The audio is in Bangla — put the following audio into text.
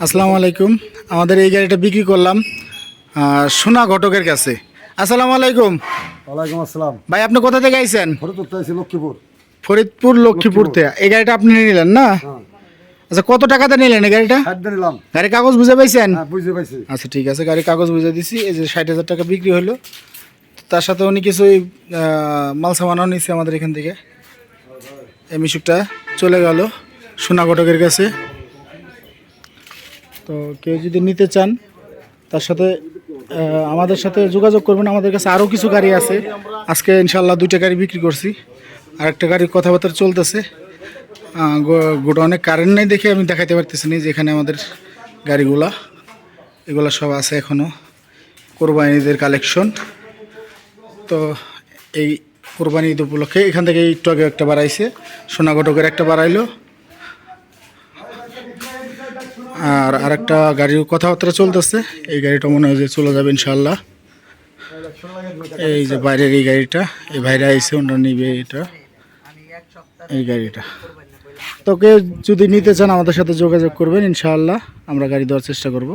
আসসালামু আলাইকুম। আমাদের এই গাড়িটা বিক্রি করলাম সোনা ঘটকের কাছে। আসসালামু আলাইকুম। ওয়ালাইকুম আসসালাম। ভাই, আপনি কোথা থেকে আইছেন? ফরিদপুর থেকে লক্ষ্মীপুর। ফরিদপুর লক্ষ্মীপুর থেকে। এই গাড়িটা আপনি নিলেন না? হ্যাঁ, আচ্ছা, কত টাকাতে নিলেন এই গাড়িটা? 60 দিয়ে নিলাম। গাড়ির কাগজ বুঝে পাইছেন? হ্যাঁ, বুঝতে পাইছি। আচ্ছা, ঠিক আছে, গাড়ির কাগজ বুঝে দিছি। এই যে 60,000 টাকা বিক্রি হলো। তার সাথে উনি কিছু মাল সামানও নিচ্ছে আমাদের এখান থেকে। এই মিশুকটা চলে গেল সোনা ঘটকের কাছে। তো কেউ যদি নিতে চান তার সাথে আমাদের সাথে যোগাযোগ করবেন। আমাদের কাছে আরও কিছু গাড়ি আছে। আজকে ইনশাল্লাহ 2টা গাড়ি বিক্রি করছি, আর একটা গাড়ির কথাবার্তা চলতেছে। গোডাউনে কারেন্ট নেই দেখে আমি দেখাইতে পারতেছি না যে এখানে আমাদের গাড়িগুলা এগুলো সব আছে এখনও। কোরবানিদের কালেকশন। তো এই কোরবানি ঈদ উপলক্ষে এখান থেকে একটু আগে একটা বাড়াইছে, সোনা ঘটকের একটা বাড়াইলো। আর আরেকটা গাড়ির কথাবার্তা চলতেছে। এই গাড়িটা মনে হয় যে চলে যাবে ইনশাল্লাহ। এই যে বাইরের এই গাড়িটা, এই ভাইরা আইসে, ওনারা নিবে এটা, এই গাড়িটা। তো কেউ যদি নিতে চান আমাদের সাথে যোগাযোগ করবেন, ইনশাআল্লাহ আমরা গাড়ি দেওয়ার চেষ্টা করব।